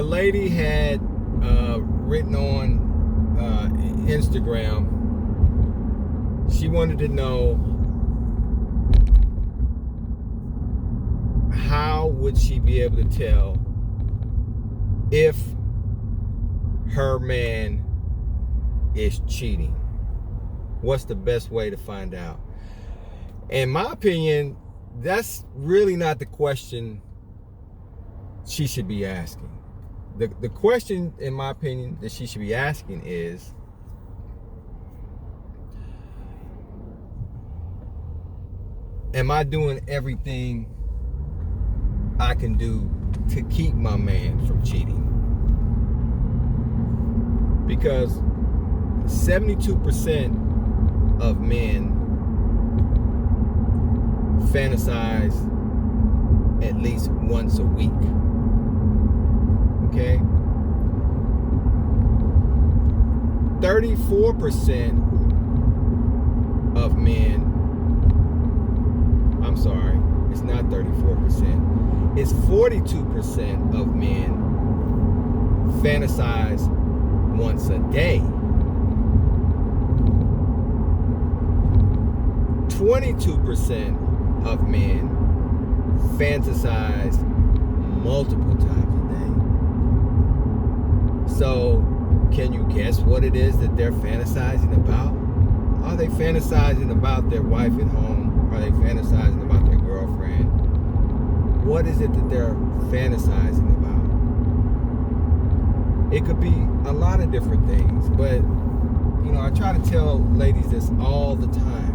lady had written on Instagram. She wanted to know how would she be able to tell if her man is cheating. What's the best way to find out? In my opinion, that's really not the question she should be asking. The question, in my opinion, that she should be asking is, am I doing everything I can do to keep my man from cheating? Because 72% of men fantasize at least once a week. Okay? 34% of men, I'm sorry, it's not 34%, it's 42% of men fantasize once a day. 22% of men fantasize multiple times a day. So, can you guess what it is that they're fantasizing about? Are they fantasizing about their wife at home? Are they fantasizing about their girlfriend? What is it that they're fantasizing about? It could be a lot of different things, but you know, I try to tell ladies this all the time.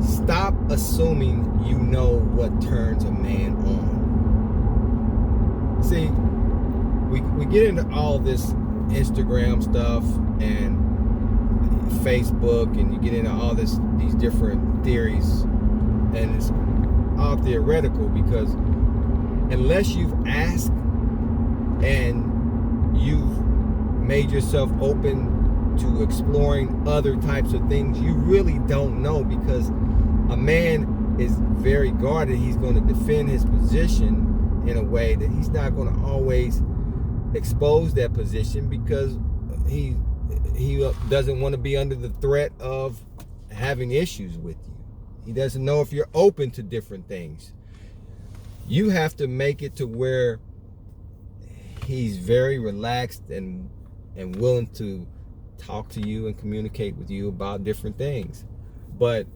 Stop assuming you know what turns a man on. See, we get into all this Instagram stuff and Facebook, and you get into all these different theories, and it's all theoretical, because unless you've asked and you've made yourself open to exploring other types of things, you really don't know, because a man is very guarded. He's going to defend his position in a way that he's not going to always expose that position, because he doesn't want to be under the threat of having issues with you. He doesn't know if you're open to different things. You have to make it to where he's very relaxed and willing to talk to you and communicate with you about different things. But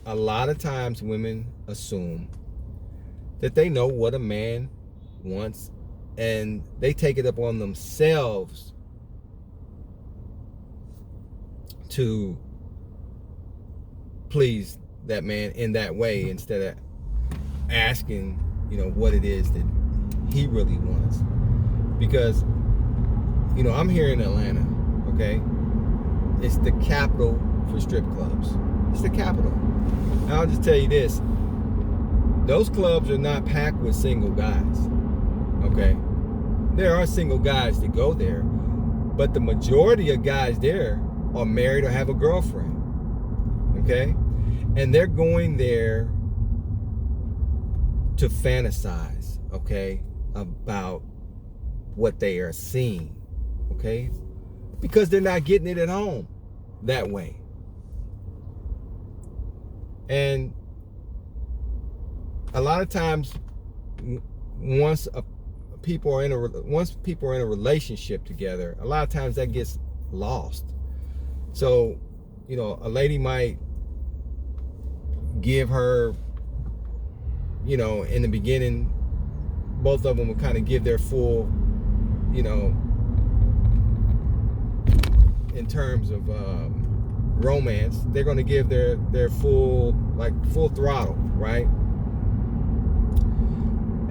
a lot of times women assume that they know what a man wants, and they take it upon themselves to please that man in that way, instead of asking, you know, what it is that he really wants. Because, you know, I'm here in Atlanta, okay? It's the capital for strip clubs. It's the capital. And I'll just tell you this. Those clubs are not packed with single guys, okay? There are single guys that go there, but the majority of guys there are married or have a girlfriend, okay? And they're going there to fantasize, okay, about what they are seeing, okay? Because they're not getting it at home that way. And a lot of times, once people are in a relationship together, a lot of times that gets lost. So, you know, a lady might give her, you know, in the beginning, both of them will kind of give their full, you know, in terms of romance, they're going to give their full throttle, right?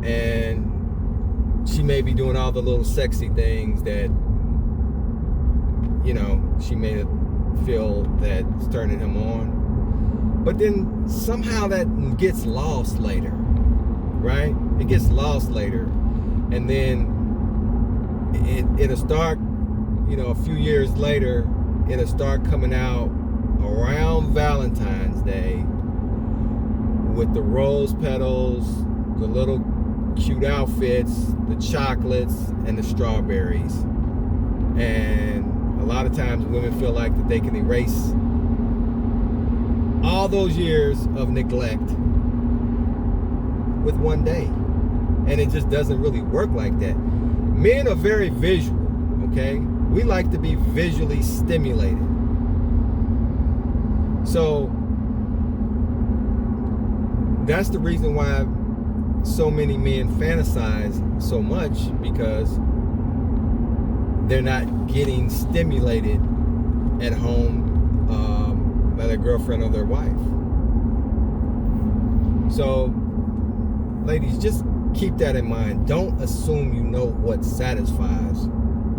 And she may be doing all the little sexy things that, you know, she may feel that's turning him on. But then somehow that gets lost later, right? It gets lost later. And then it'll start, you know, a few years later, it'll start coming out around Valentine's Day with the rose petals, the little cute outfits, the chocolates, and the strawberries. And a lot of times women feel like that they can erase all those years of neglect with one day. And it just doesn't really work like that. Men are very visual, okay? We like to be visually stimulated. So that's the reason why so many men fantasize so much, because they're not getting stimulated at home by their girlfriend or their wife. So, ladies, just keep that in mind. Don't assume you know what satisfies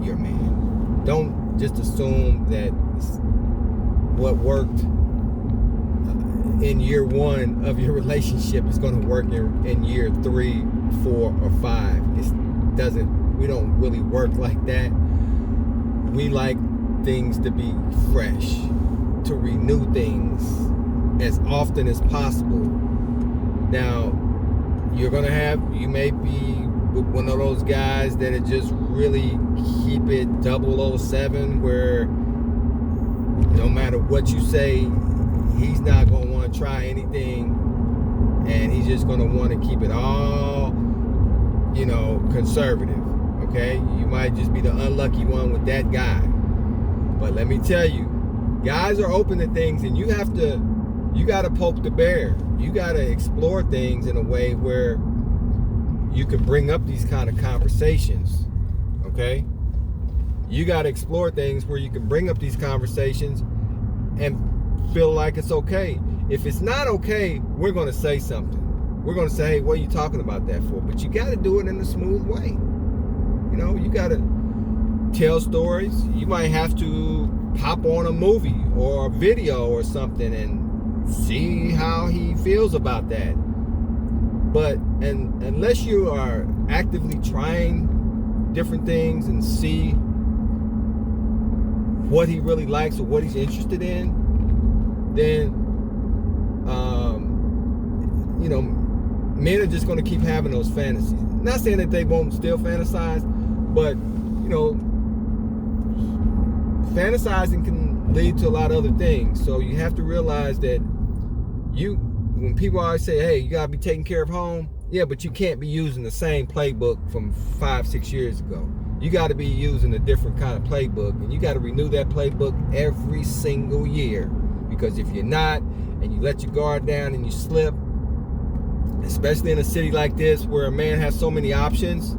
your man. Don't just assume that what worked in year 1 of your relationship is going to work in year 3, 4, or 5. It doesn't. We don't really work like that. We like things to be fresh, to renew things as often as possible. Now, you may be one of those guys that are just really keep it 007, where no matter what you say, he's not going to want to try anything, and he's just going to want to keep it all, conservative. Okay, you might just be the unlucky one with that guy. But let me tell you, guys are open to things, and you got to poke the bear. You got to explore things in a way where you can bring up these kind of conversations. Okay, you got to explore things where you can bring up these conversations and feel like it's okay. If it's not okay, we're going to say something. We're going to say, hey, what are you talking about that for? But you got to do it in a smooth way. You got to tell stories. You might have to pop on a movie or a video or something and see how he feels about that. But unless you are actively trying different things and see what he really likes or what he's interested in, then men are just going to keep having those fantasies. Not saying that they won't still fantasize, but fantasizing can lead to a lot of other things. So you have to realize that when people always say, hey, you gotta be taking care of home, yeah, but you can't be using the same playbook from 5-6 years ago. You got to be using a different kind of playbook, and you got to renew that playbook every single year. Because if you're not, and you let your guard down and you slip, especially in a city like this where a man has so many options,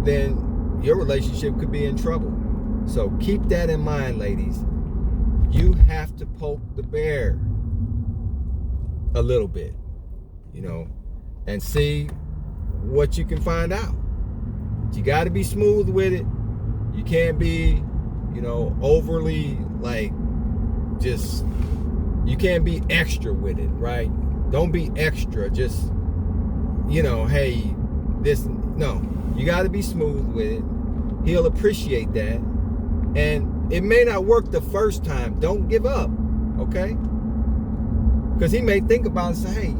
then your relationship could be in trouble. So keep that in mind, ladies. You have to poke the bear a little bit, and see what you can find out. You got to be smooth with it. You can't be, overly you can't be extra with it, right? Don't be extra. Just, hey, no. You got to be smooth with it. He'll appreciate that. And it may not work the first time. Don't give up, okay? Because he may think about it and say, hey,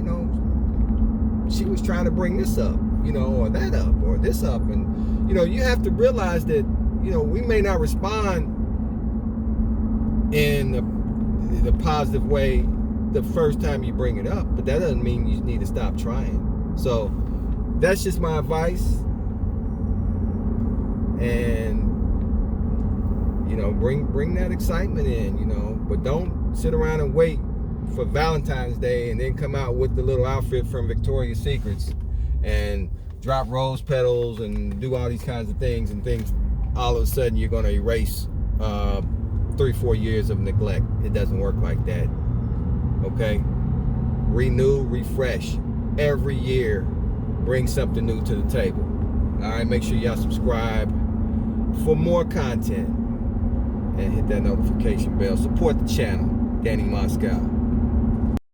she was trying to bring this up, or that up, or this up. And, you have to realize that, we may not respond in the positive way the first time you bring it up, but that doesn't mean you need to stop trying. So that's just my advice. And, bring that excitement in, but don't sit around and wait for Valentine's Day and then come out with the little outfit from Victoria's Secrets and drop rose petals and do all these kinds of things, and things all of a sudden you're going to erase 3-4 years of neglect. It doesn't work like that. Okay? Renew, refresh. Every year, bring something new to the table. All right? Make sure y'all subscribe for more content and hit that notification bell. Support the channel. Danny Moscow.